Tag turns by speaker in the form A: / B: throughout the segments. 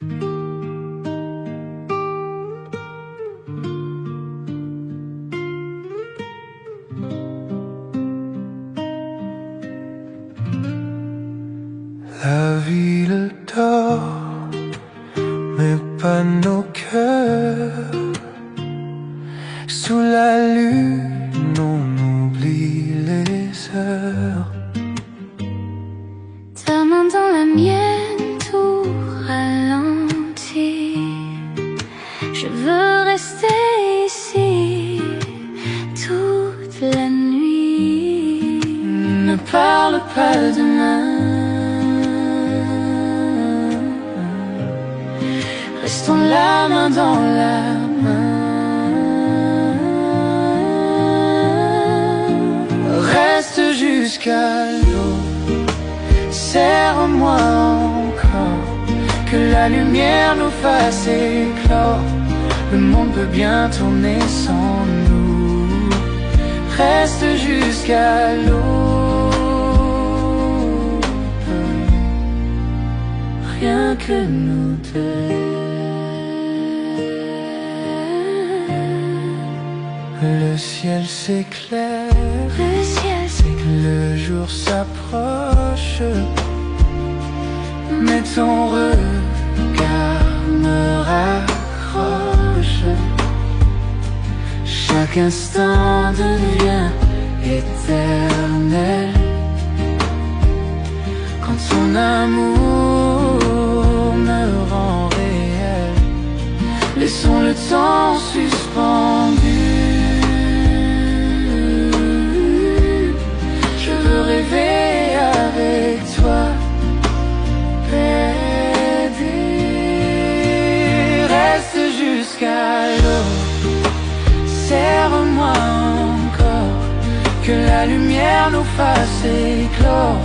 A: La ville dort, mais pas nos cœurs. Sous la lune, on oublie les heures.
B: Ta main dans la mienne, tout ralentit. Je veux rester ici toute la nuit. Ne parle pas de demain. Restons la main dans la main.
A: Reste jusqu'à l'aube, serre-moi encore, que la lumière nous fasse éclore. Le monde peut bien tourner sans nous. Reste jusqu'à l'aube, rien que nous deux. Le ciel s'éclaire,
B: Le ciel
A: c'est que le jour s'approche, mais ton regard me raccroche. Chaque instant devient éternel quand ton amour me rend réel. Laissons le temps suspendu. Je veux rêver avec toi, baby. Reste jusqu'à l'aube, serre-moi encore, que la lumière nous fasse éclore.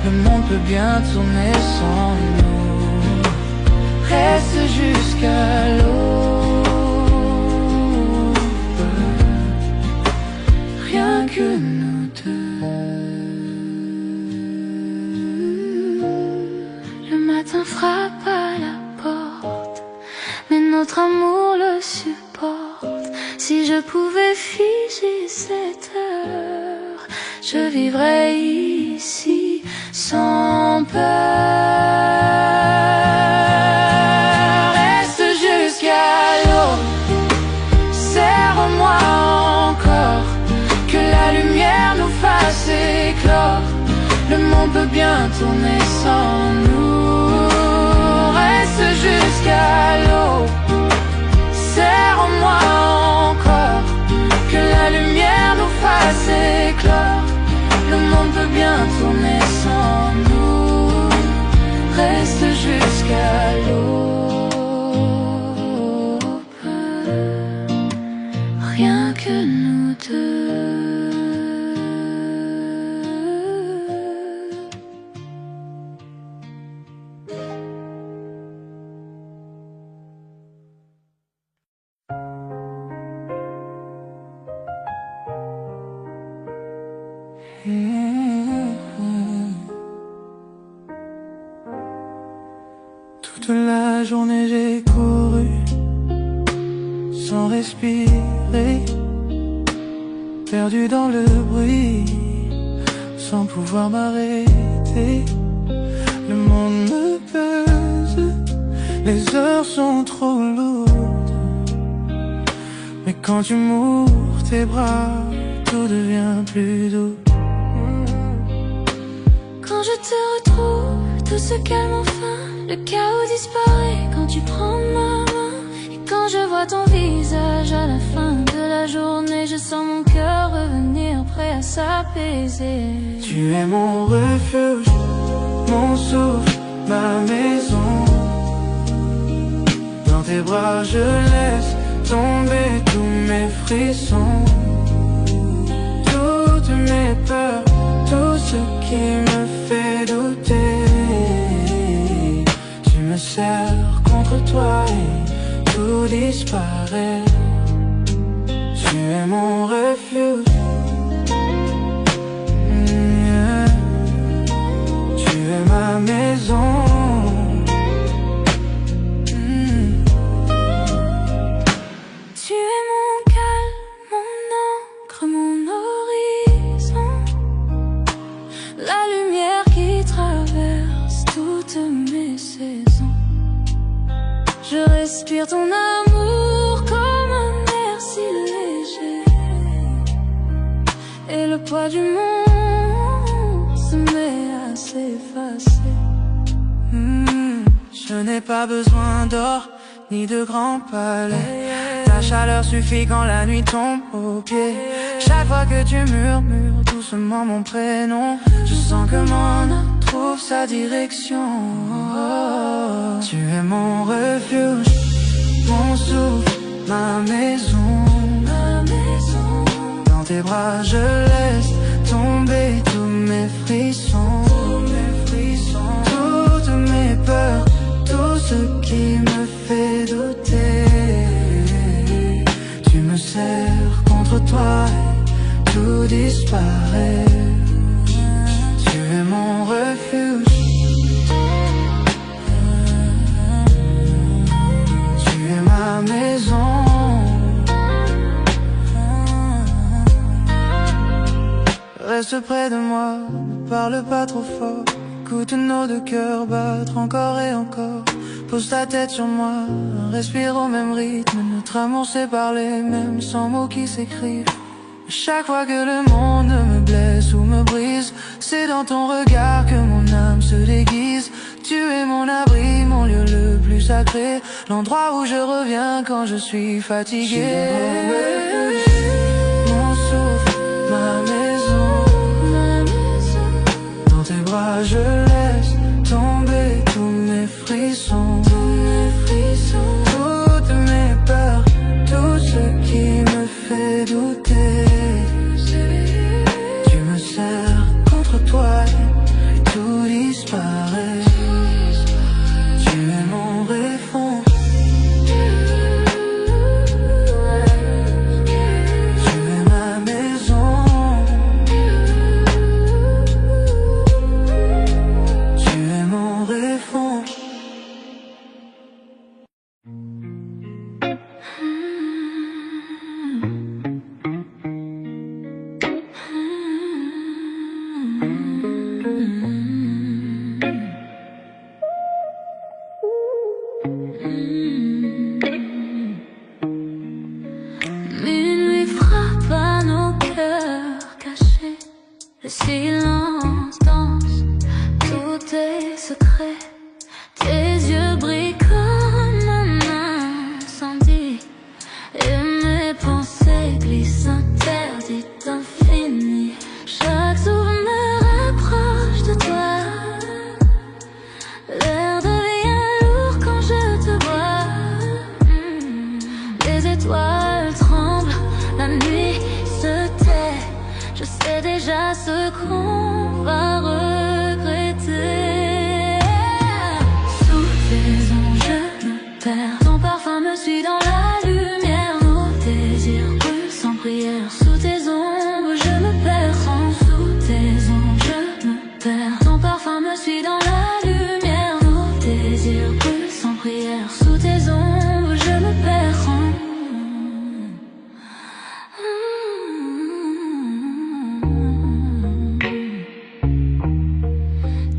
A: Le monde peut bien tourner sans nous. Reste jusqu'à l'aube, rien que nous deux.
B: Le matin frappe à la porte, mais notre amour le supporte. Si je pouvais figer cette heure, je vivrais ici sans peur.
A: Reste jusqu'à l'aube, serre-moi encore, que la lumière nous fasse éclore. Le monde peut bien tourner sans nous. Reste jusqu'à l'aube, serre-moi encore, que la lumière nous fasse éclore. Le monde peut bien tourner sans nous. Reste jusqu'à l'aube,
B: Rien que nous deux.
A: Toute la journée j'ai couru sans respirer, perdu dans le bruit, sans pouvoir m'arrêter. Le monde me pèse, les heures sont trop lourdes, mais quand tu m'ouvres tes bras, tout devient plus doux.
B: Quand je te retrouve, tout se calme enfin. Le chaos disparaît quand tu prends ma main. Et quand je vois ton visage à la fin de la journée, je sens mon cœur revenir prêt à s'apaiser.
A: Tu es mon refuge, mon souffle, ma maison. Dans tes bras je laisse tomber tous mes frissons, toutes mes peurs, tout ce qui me fait douter. Tu me serres contre toi et tout disparaît. Tu es mon refuge. Tu es ma maison.
B: Je respire ton amour comme un air si léger, et le poids du monde se met à s'effacer.
A: Je n'ai pas besoin d'or ni de grands palais. Ta chaleur suffit quand la nuit tombe aux pieds. Chaque fois que tu murmures doucement mon prénom, je sens que mon âme trouve sa direction. Tu es mon refuge, mon souffle, ma maison. Dans tes bras je laisse tomber tous mes frissons, toutes mes peurs, tout ce qui me fait douter. Tu me serres contre toi et tout disparaît. Tu es mon refuge, tu es ma maison. Reste près de moi, ne parle pas trop fort. Écoute nos deux cœurs battre encore et encore. Pose ta tête sur moi, respire au même rythme. Notre amour s'est parlé, même sans mots qui s'écrivent. Chaque fois que le monde me blesse ou me brise, c'est dans ton regard que mon âme se déguise. Tu es mon abri, mon lieu le plus sacré, l'endroit où je reviens quand je suis fatigué. Mon souffle, ma maison. Dans tes bras je laisse tomber tous mes frissons, toutes mes peurs, tout ce qui me fait douter. Tu me serres contre toi et tout disparaît. Tu es mon refuge, tu es ma maison. Tu es mon refuge.
B: Minuit frappe à nos cœurs cachés. Le silence danse, tout est secret. Tes yeux brillent comme un incendie, et mes pensées glissent interdites infinies. Chaque souvenir rapproche de toi. L'air devient lourd quand je te vois. Les étoiles tremblent, la nuit se tait. Je sais déjà ce qu'on va regretter. Sous tes ongles je me perds, ton parfum me suit dans la lumière. Nos désirs brûlent sans prière. Sous tes ombres je me perds, sous tes ongles je me perds. Ton parfum me suit dans la lumière. Nos désirs brûlent sans prière. Sous tes ombres je me perds.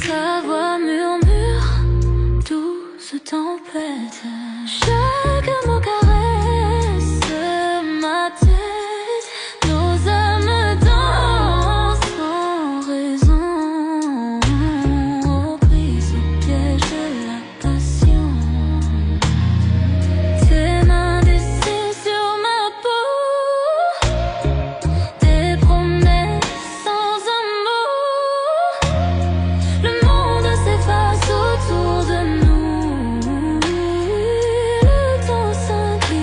B: Ta voix murmure, douce tempête. Chaque mot caresse ma tête. Nos âmes dansent sans raison, prises au piège de la passion. Tes mains dessinent sur ma peau des promesses sans un mot. Le monde s'efface autour de nous, le temps s'incline.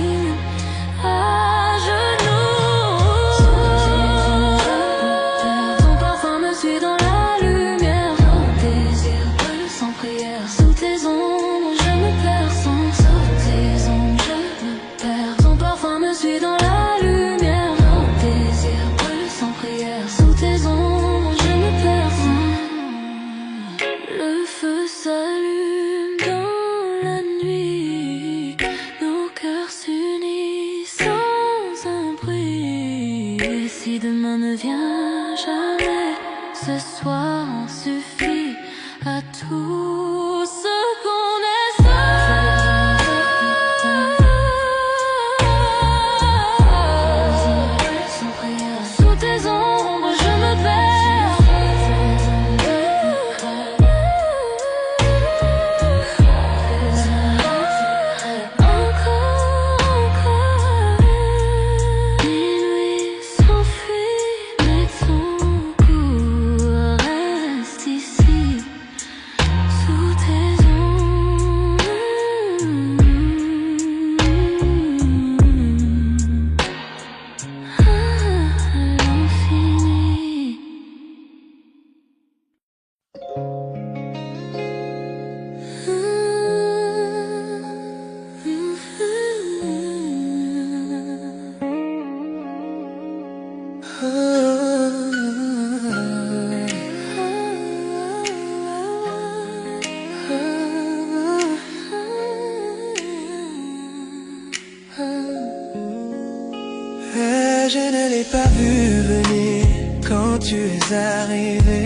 A: pas vu venir quand tu es arrivé.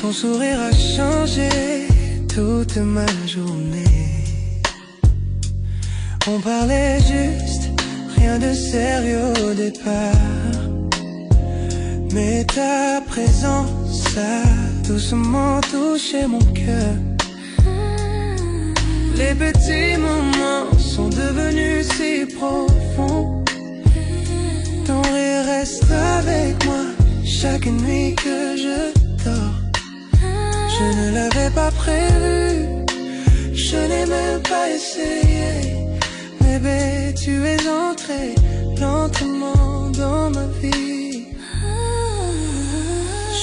A: Ton sourire a changé toute ma journée. On parlait juste, rien de sérieux au départ. Mais ta présence a doucement touché mon cœur. Les petits moments sont devenus si profonds. Ton rire reste avec moi chaque nuit que je dors. Je ne l'avais pas prévu, je n'ai même pas essayé. Bébé, tu es entré lentement dans ma vie.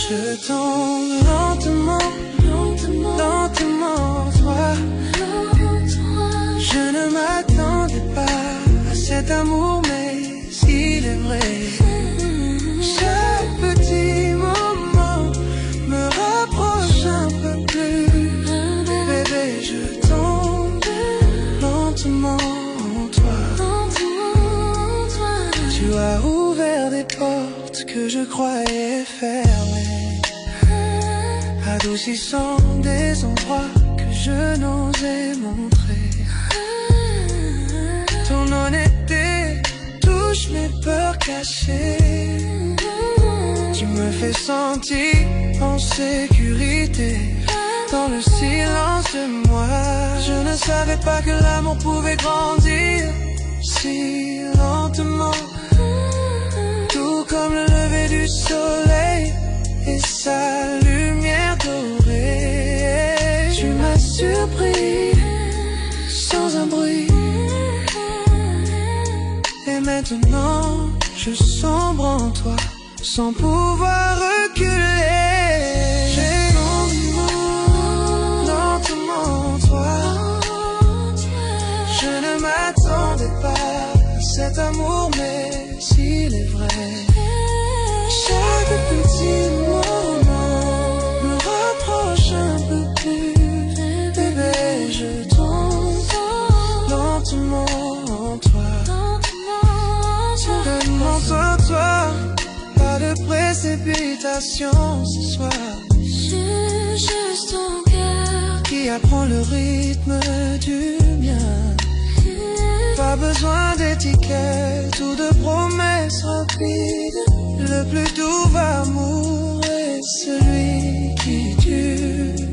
A: Je tombe lentement, lentement, toi. Je ne m'attendais pas à cet amour, mais il est vrai. Chaque petit moment me rapproche un peu plus. Bébé, je tombe lentement en toi. Tu as ouvert des portes que je croyais fermées, adoucissant des endroits que je n'osais montrer. Ton honnêteté touche mes peurs cachées. Tu me fais sentir en sécurité dans le silence de moi. Je ne savais pas que l'amour pouvait grandir si lentement, tout comme le lever du soleil et sa lumière dorée. Tu m'as surpris sans un bruit. Et maintenant, je sombre en toi, sans pouvoir reculer. J'ai lentement, toi. Je ne m'attendais pas à cet amour, mais s'il est vrai. Chaque petit moment me rapproche un peu plus. Bébé, je tombe lentement en toi. Demande-toi, pas de précipitation ce soir.
B: Juste ton cœur
A: qui apprend le rythme du mien. Pas besoin d'étiquette ou de promesses rapides. Le plus doux amour est celui qui dure.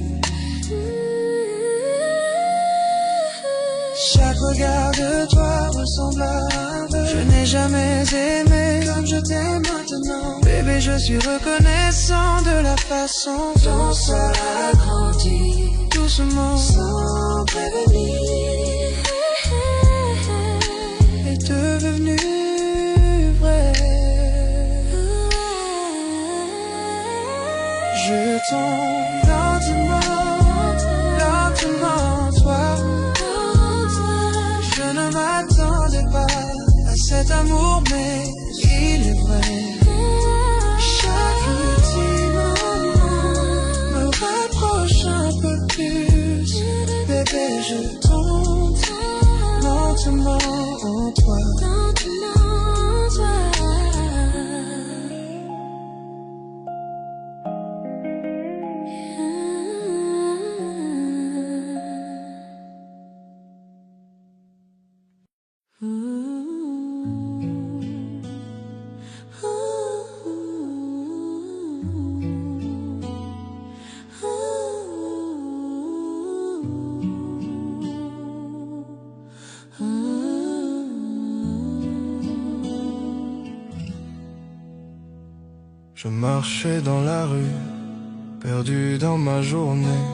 A: Chaque regard de toi ressemble à un vœu. Je n'ai jamais aimé comme je t'aime maintenant. Bébé, je suis reconnaissant de la façon dont ça a grandi doucement, sans prévenir, est devenu vrai. Je tombe lentement, toi. Je ne m'attendais pas à cet amour, mais il est vrai. Chaque petit moment me rapproche un peu plus. Bébé, je tombe lentement en toi. Je marchais dans la rue, perdu dans ma journée,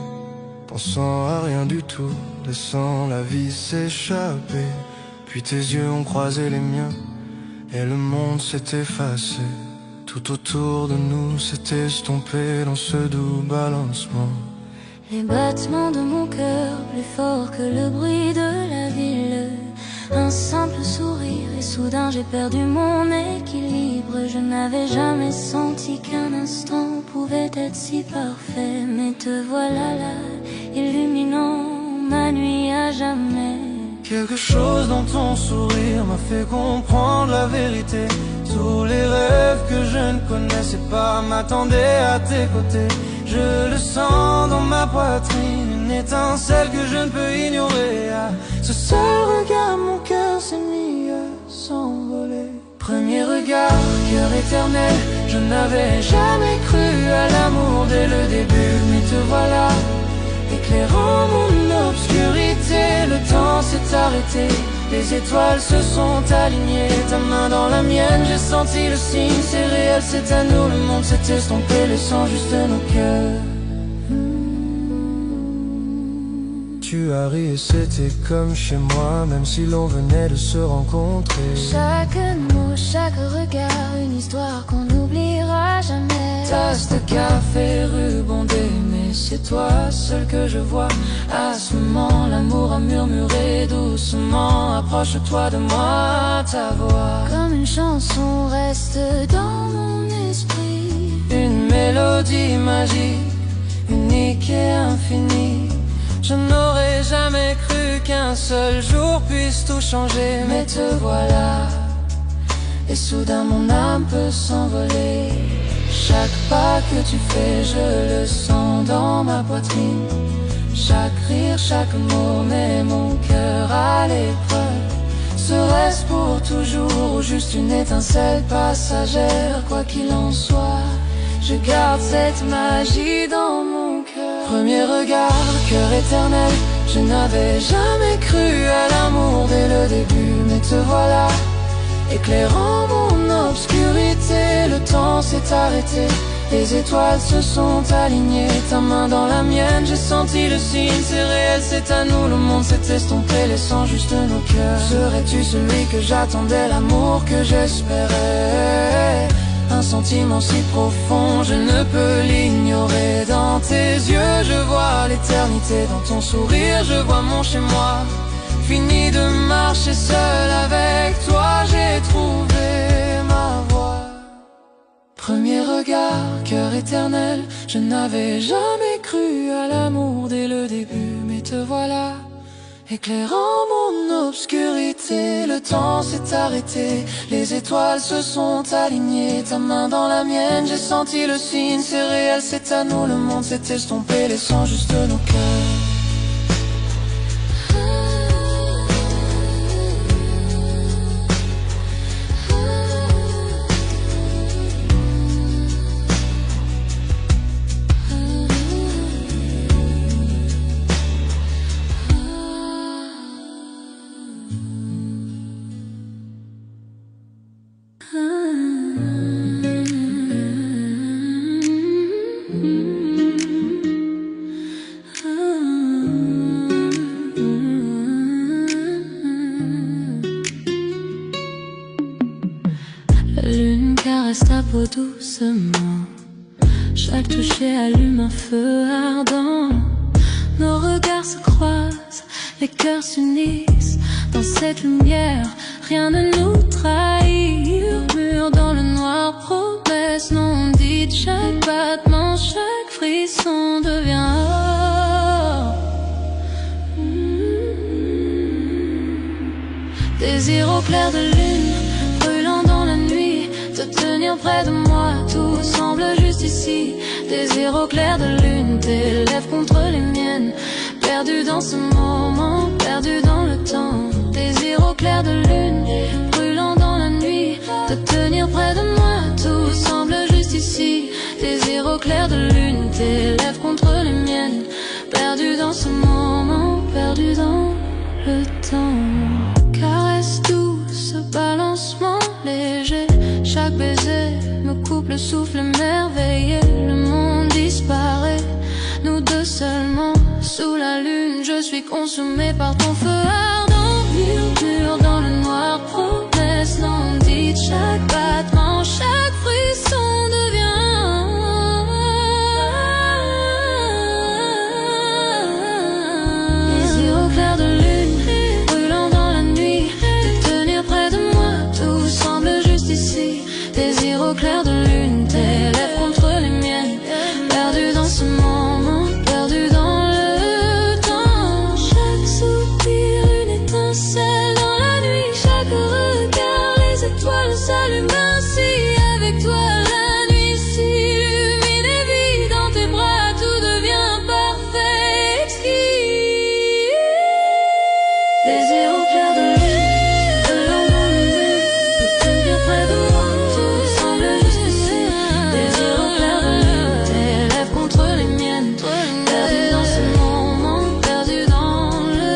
A: pensant à rien du tout, laissant la vie s'échapper. Puis tes yeux ont croisé les miens, et le monde s'est effacé. Tout autour de nous s'est estompé dans ce doux balancement.
B: Les battements de mon cœur plus forts que le bruit de la ville. Un simple sourire et soudain j'ai perdu mon équilibre. Je n'avais jamais senti qu'un instant pouvait être si parfait. Mais te voilà là, illuminant ma nuit à jamais.
A: Quelque chose dans ton sourire m'a fait comprendre la vérité. Tous les rêves que je ne connaissais pas m'attendaient à tes côtés. Je le sens dans ma poitrine, une étincelle que je ne peux ignorer. À ce seul regard, mon cœur s'est mis à s'envoler. Premier regard, cœur éternel, je n'avais jamais cru à l'amour dès le début. Mais te voilà, éclairant mon obscurité. Le temps s'est arrêté, les étoiles se sont alignées. Ta main dans la mienne, j'ai senti le signe. C'est réel, c'est à nous, le monde s'est estompé, laissant juste nos cœurs. Tu as ri et c'était comme chez moi, même si l'on venait de se rencontrer.
B: Chaque mot, chaque regard, une histoire qu'on n'oubliera jamais.
A: Tasse de café, rue Bondée, mais c'est toi seul que je vois. À ce moment, l'amour a murmuré doucement. Approche-toi de moi, ta voix
B: comme une chanson reste dans mon esprit.
A: Une mélodie magique, unique et infinie. Je n'aurais jamais cru qu'un seul jour puisse tout changer. Mais te voilà, et soudain mon âme peut s'envoler. Chaque pas que tu fais, je le sens dans ma poitrine. Chaque rire, chaque mot met mon cœur à l'épreuve. Serait-ce pour toujours ou juste une étincelle passagère? Quoi qu'il en soit, je garde cette magie dans mon cœur. Premier regard, cœur éternel, je n'avais jamais cru à l'amour dès le début. Mais te voilà, éclairant mon obscurité. Le temps s'est arrêté, les étoiles se sont alignées. Ta main dans la mienne, j'ai senti le signe. C'est réel, c'est à nous, le monde s'est estompé, laissant juste nos cœurs. Serais-tu celui que j'attendais, l'amour que j'espérais? Un sentiment si profond, je ne peux l'ignorer. Dans tes yeux, je vois l'éternité. Dans ton sourire, je vois mon chez-moi. Fini de marcher seul avec toi, j'ai trouvé ma voie. Premier regard, cœur éternel, je n'avais jamais cru à l'amour dès le début. Mais te voilà, éclairant mon obscurité. Le temps s'est arrêté, les étoiles se sont alignées. Ta main dans la mienne, j'ai senti le signe. C'est réel, c'est à nous, le monde s'est estompé, laissant juste nos cœurs.
B: La lune caresse ta peau doucement. Chaque toucher allume un feu ardent. Nos regards se croisent, les cœurs s'unissent. Dans cette lumière, rien ne nous trahit. Murmure dans le noir, promesse non dite. Chaque battement, chaque frisson devient or. Désir au clair de lune, brûlant dans la nuit. Te tenir près de moi, tout semble juste ici. Désir au clair de lune, tes lèvres contre les miennes. Perdu dans ce moment, perdu dans le temps. Désir au clair de lune, brûlant dans la nuit. Te tenir près de moi, tout semble juste ici. Désir au clair de lune, tes lèvres contre les miennes. Perdu dans ce moment, perdu dans le temps. Caresse douce, balancement léger. Chaque baiser me coupe le souffle émerveillé. Le monde disparaît, nous deux seulement. Sous la lune, je suis consumée par ton feu ardent. Murmure dans le noir, promesse non dite. Chaque battement, chaque frisson devient désir au clair de lune, brûlant dans la nuit. Te tenir près de moi, tout semble juste ici. Désir au clair de lune, tes lèvres contre les miennes. Perdu dans ce moment, perdu dans le temps. Chaque soupir, une étincelle Désir au clair de lune, de l'endormir, peut-être bien près de moi, tout semble juste ici. Désir au clair de lune, tes lèvres contre les miennes, perdu dans ce moment, perdu dans le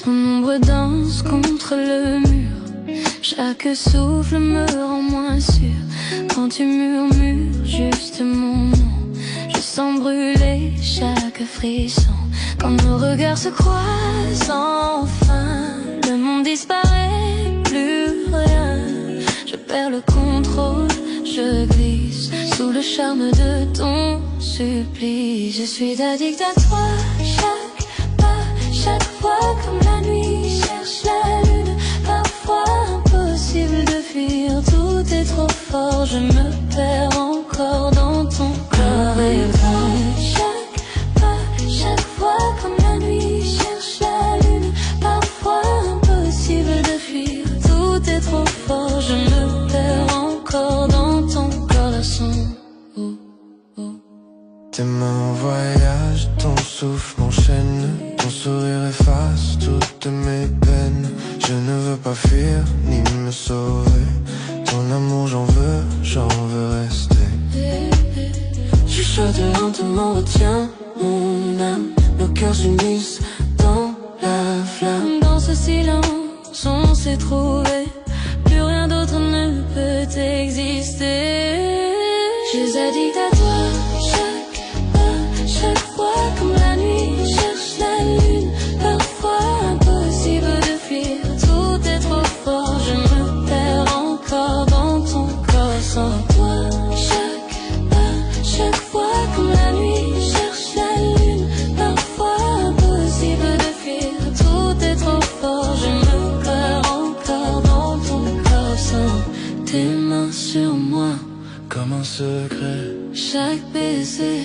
B: Ton ombre danse contre le mur. Chaque souffle me rend moins sûr. Quand tu murmures juste mon nom, je sens brûler chaque frisson. Quand nos regards se croisent enfin, le monde disparaît, plus rien. Je perds le contrôle, je glisse sous le charme de ton supplice. Je suis addict à toi, chaque pas, chaque fois comme la nuit cherche la lune. Parfois impossible de fuir, tout est trop fort. Je me perds encore dans ton corps et chaque pas, chaque fois comme la nuit cherche la lune. Parfois impossible de fuir, tout est trop fort. Je me perds encore dans ton corps, la son.
A: Tes mains en voyage, ton souffle m'enchaîne, ton sourire efface toutes mes peines. Je ne veux pas fuir ni me sauver, ton amour j'en veux rester. Chuchote lentement, retiens mon âme, nos cœurs s'unissent dans la flamme.
B: Dans ce silence, on s'est trouvé, plus rien d'autre ne peut exister. Je suis addict à toi, chaque pas, chaque fois comme la nuit cherche la lune. Parfois impossible de fuir, tout est trop fort. Je me perds encore dans ton corps sans toi. Chaque pas, chaque fois comme la nuit cherche la lune. Parfois impossible de fuir, tout est trop fort. Je me perds encore dans ton corps sans tes mains sur moi.
A: Comme un secret,
B: Chaque baiser,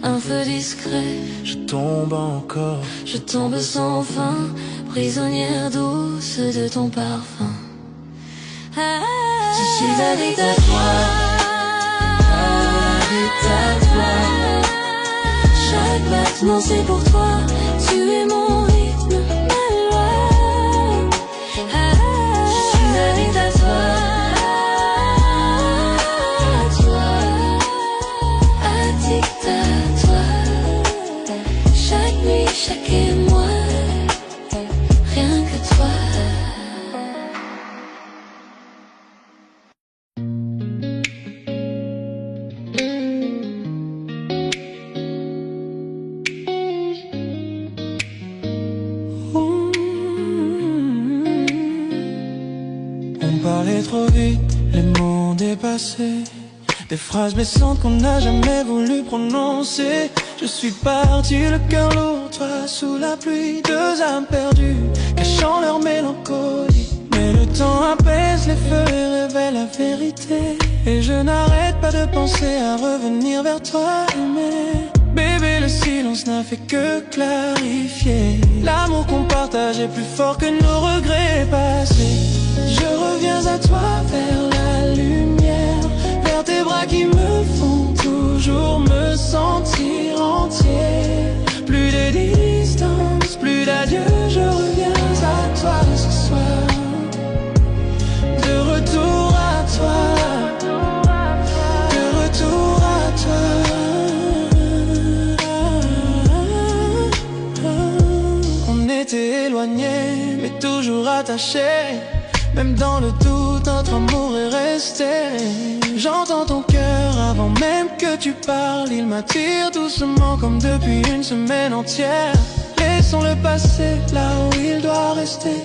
B: un feu discret.
A: je tombe encore.
B: Je tombe sans fin, prisonnière douce de ton parfum. Je suis addict à toi, addict à toi. Chaque battement c'est pour toi, tu es mon rythme, ma loi. Je suis addict à toi. Addict à toi, chaque nuit, chaque émoi, rien que toi.
A: On parlait trop vite, les mots dépassés, des phrases blessantes qu'on n'a jamais voulu prononcer. Je suis parti, le cœur lourd, toi sous la pluie. Deux âmes perdues, cachant leur mélancolie. Mais le temps apaise les feux et révèle la vérité. Et je n'arrête pas de penser à revenir vers toi. Mais bébé, le silence n'a fait que clarifier. L'amour qu'on partage est plus fort que nos regrets passés. Je reviens à toi vers la lumière, vers tes bras qui me font toujours me sentir entier. Plus de distance, plus d'adieu, je reviens à toi ce soir. De retour à toi, de retour à toi. On était éloignés, mais toujours attachés. Même dans le doute, notre amour est resté. J'entends ton cœur avant même que tu parles. Il m'attire doucement comme depuis une semaine entière. Laissons le passé là où il doit rester.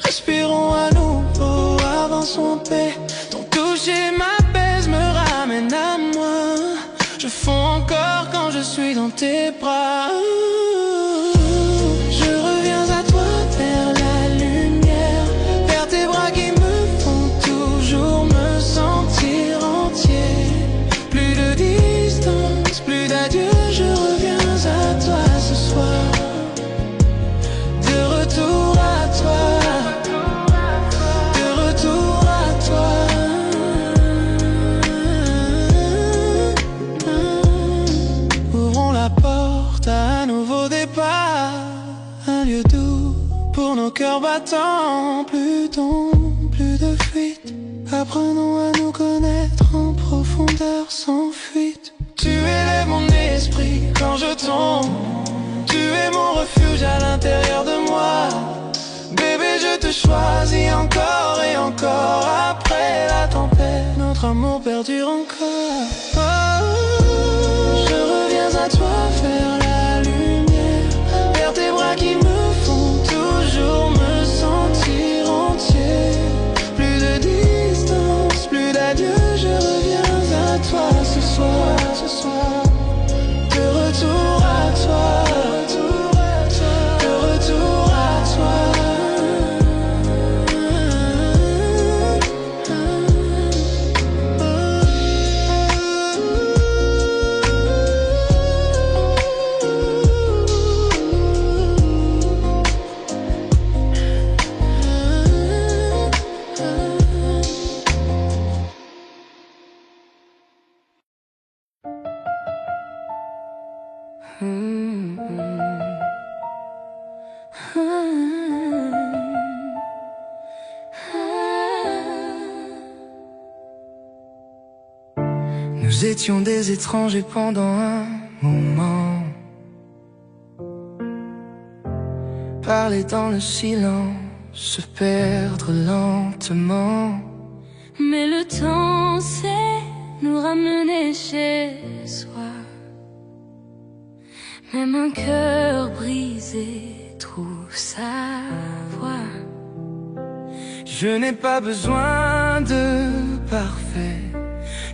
A: Respirons à nouveau, avançons en paix. Ton toucher m'apaise, me ramène à moi. Je fonds encore quand je suis dans tes bras. Je un lieu doux pour nos cœurs battants. Plus d'ombre, plus de fuite. Apprenons à nous connaître en profondeur sans fuite. Tu élèves mon esprit quand je tombe. Tu es mon refuge à l'intérieur de moi. Bébé, je te choisis encore et encore. Après la tempête, notre amour perdure encore. Oh, je reviens à toi faire la lumière. Vers tes bras qui me font toujours me sentir entier. Plus de distance, plus d'adieu. Je reviens à toi ce soir, ce soir. De retour à toi, de retour à toi. Nous étions des étrangers pendant un moment. Parler dans le silence, se perdre lentement.
B: Mais le temps sait nous ramener chez soi. Même un cœur brisé trouve sa voie.
A: Je n'ai pas besoin de parfait,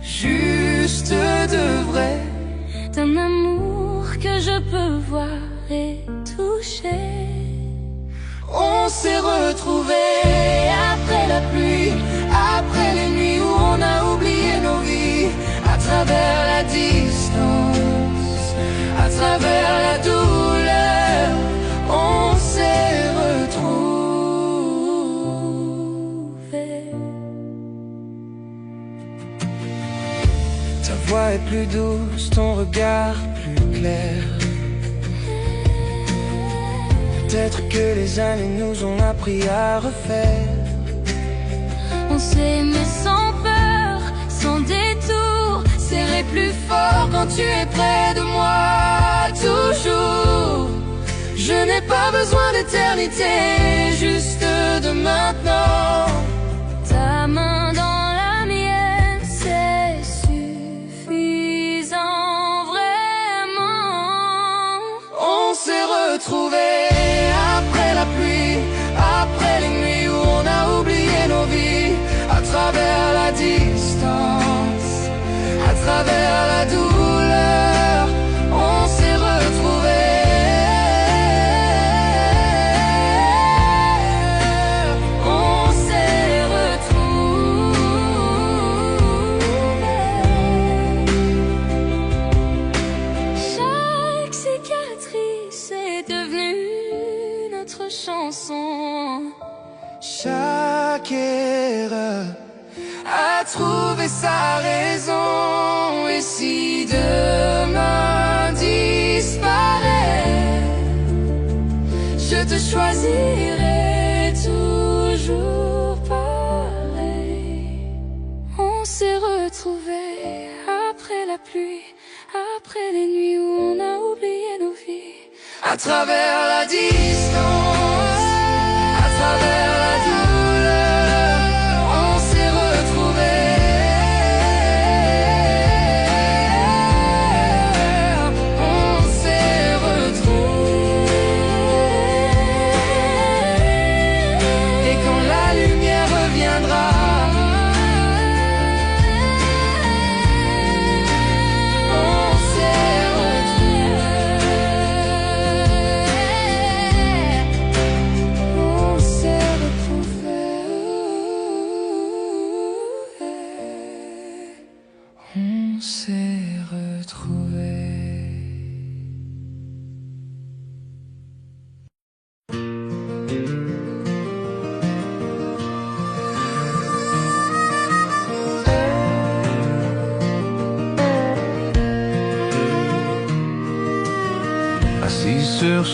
A: juste de vrai.
B: D'un amour que je peux voir et toucher.
A: On s'est retrouvés après la pluie, après les nuits où on a oublié nos vies. À travers la distance, à travers la douleur, on s'est retrouvés. Ta voix est plus douce, ton regard plus clair. Peut-être que les années nous ont appris à refaire.
B: On s'est aimé sans peur, sans détour, serré plus fort quand tu es près de moi, toujours.
A: Je n'ai pas besoin d'éternité, juste de maintenant.
B: Ta main dans la mienne, c'est suffisant, vraiment.
A: On s'est retrouvés après la pluie, après les nuits où on a oublié nos vies. À travers la distance, à travers la douleur, on s'est retrouvés. On s'est retrouvés.
B: Chaque cicatrice est devenue notre chanson.
A: Chaque erreur a trouvé sa raison. Et si demain disparaît, je te choisirai toujours pareil.
B: On s'est retrouvés après la pluie, après les nuits où on a oublié nos vies.
A: À travers la distance, à travers la douleur, on s'est retrouvés. On s'est retrouvés. Et quand la lumière reviendra, on s'est retrouvés. On s'est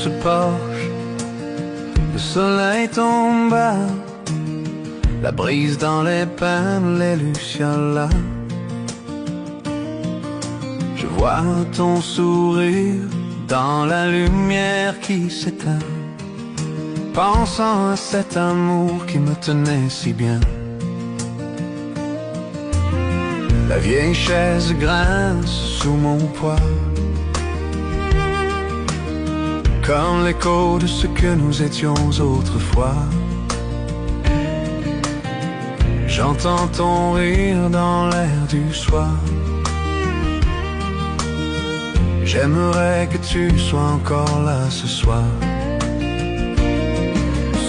A: se penche, le soleil tombe bas, la brise dans les pins, les lucioles là. Je vois ton sourire dans la lumière qui s'éteint, pensant à cet amour qui me tenait si bien. La vieille chaise grince sous mon poids, comme l'écho de ce que nous étions autrefois. J'entends ton rire dans l'air du soir. J'aimerais que tu sois encore là ce soir.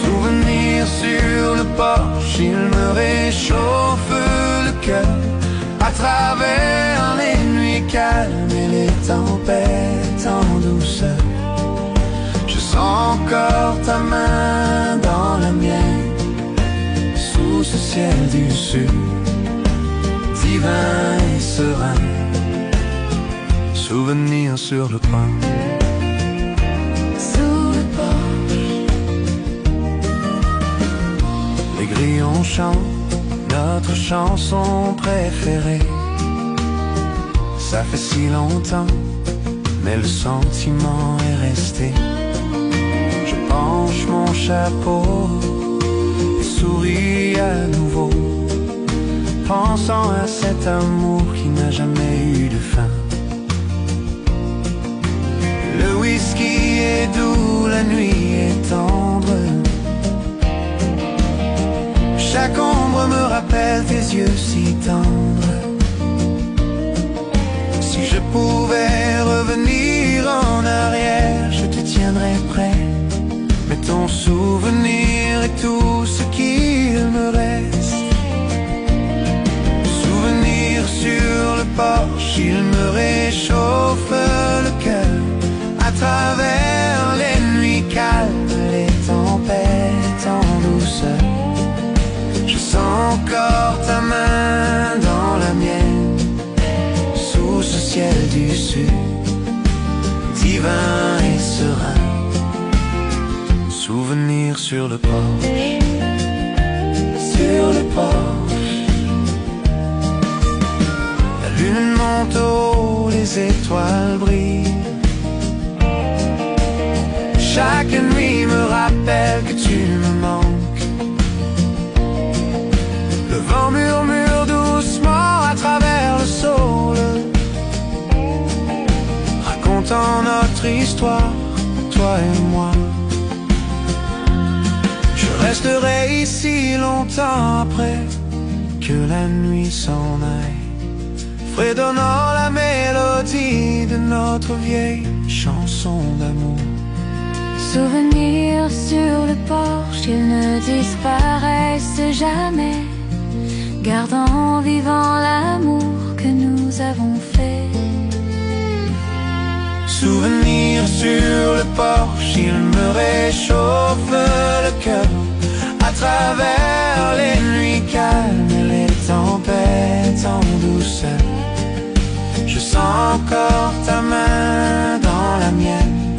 A: Souvenir sur le porche, il me réchauffe le cœur. À travers les nuits calmes et les tempêtes en douceur, je sens encore ta main dans la mienne, sous ce ciel du sud, divin et serein. Souvenir sur le coin,
B: sous le porche.
A: Les grillons chantent notre chanson préférée. Ça fait si longtemps, mais le sentiment est resté. Je penche mon chapeau et souris à nouveau, pensant à cet amour qui n'a jamais eu de fin. Le whisky est doux, la nuit est tendre. Chaque ombre me rappelle tes yeux si tendres. Si je pouvais revenir en arrière, je te tiendrais prêt. Mais ton souvenir est tout ce qu'il me reste. Souvenir sur le porche, il me réchauffe le cœur. À travers les nuits calmes, les tempêtes en douceur, je sens encore ta main dans la mienne, sous ce ciel du sud, divin et serein. Souvenir sur le porche, sur le porche. La lune monte haut, les étoiles brillent. Chaque nuit me rappelle que tu me manques. Le vent murmure doucement à travers le sol, racontant notre histoire, toi et moi. Je resterai ici longtemps après que la nuit s'en aille, fredonnant la mélodie de notre vieille chanson d'amour.
B: Souvenirs sur le porche, ils ne disparaissent jamais, gardant vivant l'amour que nous avons fait.
A: Souvenir sur le porche, il me réchauffe le cœur. À travers les nuits calmes et les tempêtes en douceur, je sens encore ta main dans la mienne,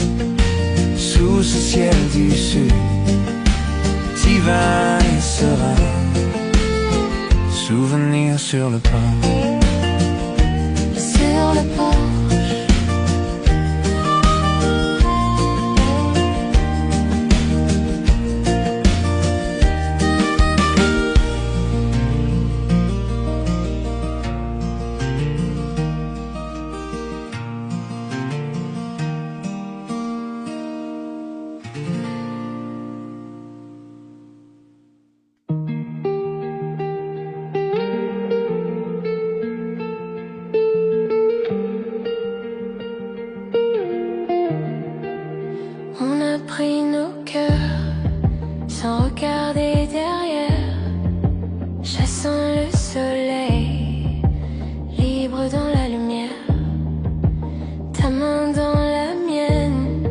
A: sous ce ciel du sud, divin et serein. Souvenir sur le porche,
B: sur le porche. On a pris nos cœurs sans regarder derrière, chassant le soleil, libre dans la lumière. Ta main dans la mienne,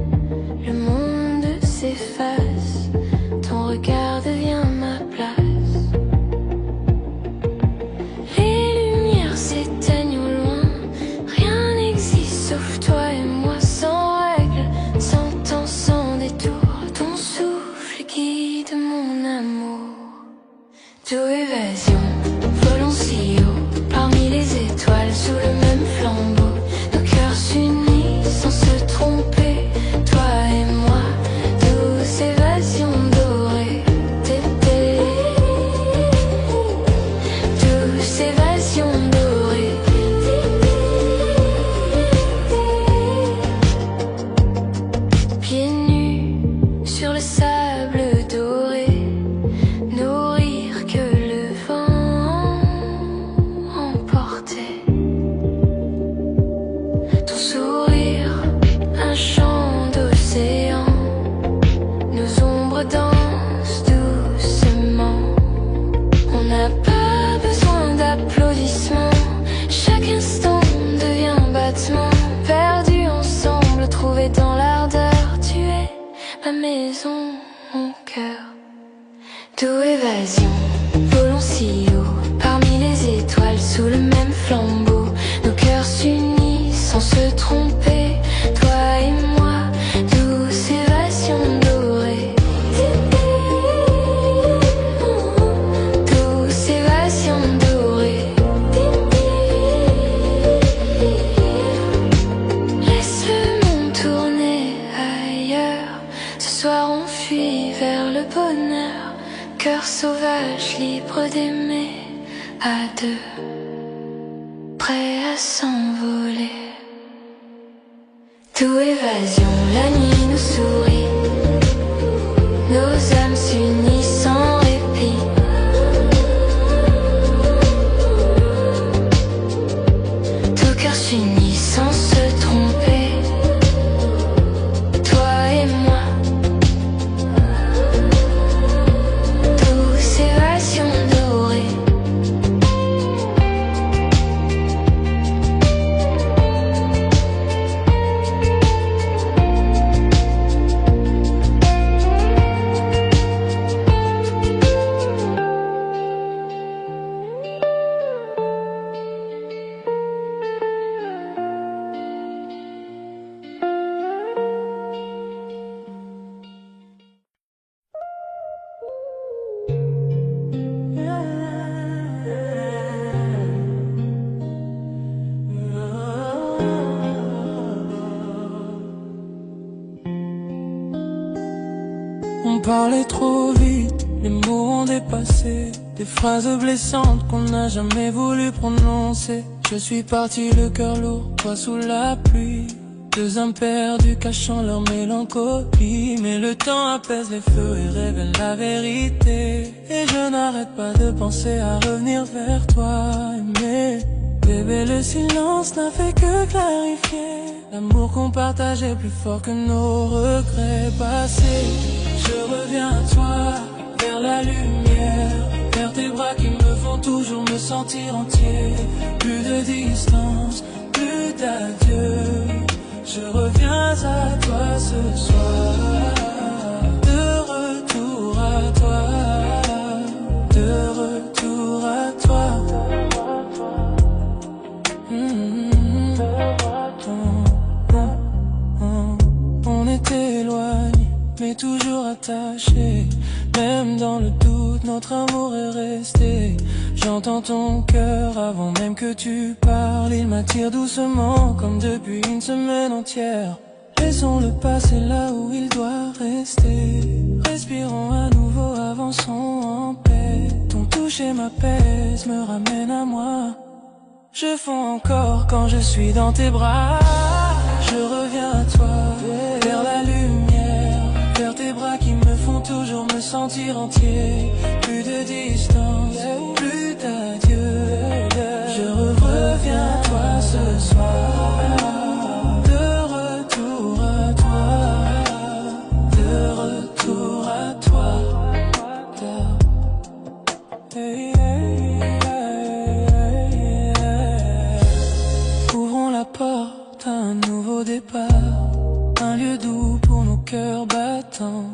B: le monde s'efface, ton regard devient ma place. Les lumières s'éteignent au loin, rien n'existe sauf toi et moi, sans règles, sans temps, sans Tout évasion, volons si haut, parmi les étoiles, sous le même flambeau. Nos cœurs s'unissent sans se tromper, toi et moi, douce évasion dorée. Tété, douce évasion dorée. Pieds nus sur le sable doré, nourrir que le vent emportait. Ton sourire, un chant d'océan, nos ombres dansent doucement. On n'a pas besoin d'applaudissements, chaque instant devient battement. Perdus ensemble, trouvés dans l'ardeur, tu es ma maison, mon cœur. Tout évasion, volons si haut, parmi les étoiles, sous le même flambeau. Nos cœurs s'unissent sans se tromper, toi et moi, douce évasion dorée. Douce évasion dorée. Laisse le monde tourner ailleurs, ce soir on fuit vers le bonheur. Cœur sauvage, libre d'aimer à deux, prêt à s'envoler. Tout évasion, la nuit nous sourit, nos âmes s'unissent sans répit. Tout cœur s'unit sans se tromper, toi et moi. Douce évasion dorée.
A: On parlait trop vite, les mots ont dépassé, des phrases blessantes qu'on n'a jamais voulu prononcer. Je suis parti le cœur lourd, toi sous la pluie, deux âmes perdues cachant leur mélancolie. Mais le temps apaise les feux et révèle la vérité, et je n'arrête pas de penser à revenir vers toi. Mais bébé, le silence n'a fait que clarifier, l'amour qu'on partage est plus fort que nos regrets passés. Je reviens à toi, vers la lumière, vers tes bras qui me font toujours me sentir entier. Plus de distance, plus d'adieu, je reviens à toi ce soir. De retour à toi, de retour à toi. On est éloignés, mais toujours attachés. Même dans le doute, notre amour est resté. J'entends ton cœur avant même que tu parles. Il m'attire doucement, comme depuis une semaine entière. Laissons-le passer là où il doit rester. Respirons à nouveau, avançons en paix. Ton toucher m'apaise, me ramène à moi. Je fonds encore quand je suis dans tes bras. Je reviens à toi, vers la lumière, vers tes bras qui me font toujours me sentir entier. Plus de distance, plus d'adieu, je reviens à toi ce soir. De retour à toi, de retour à toi. Hey, hey, hey, hey. Ouvrons la porte à un nouveau départ, un lieu doux pour nos cœurs battants.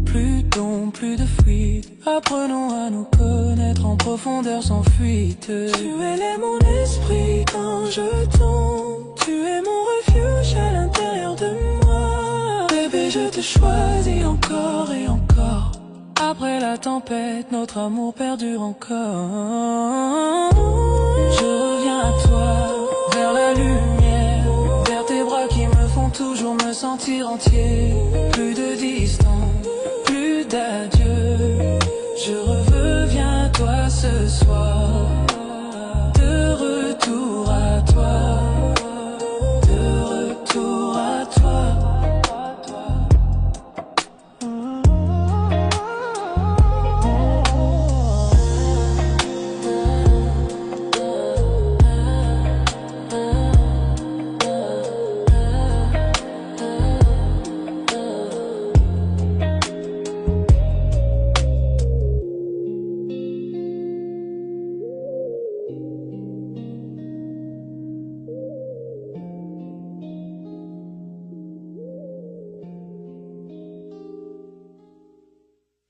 A: Plus d'ombre, plus de fuite, apprenons à nous connaître en profondeur sans fuite. Tu élèves mon esprit quand je tombe, tu es mon refuge à l'intérieur de moi. Bébé, je te choisis encore et encore, Après la tempête, notre amour perdure encore. Je reviens à toi, vers la lumière, vers tes bras qui me font toujours me sentir entier. Plus de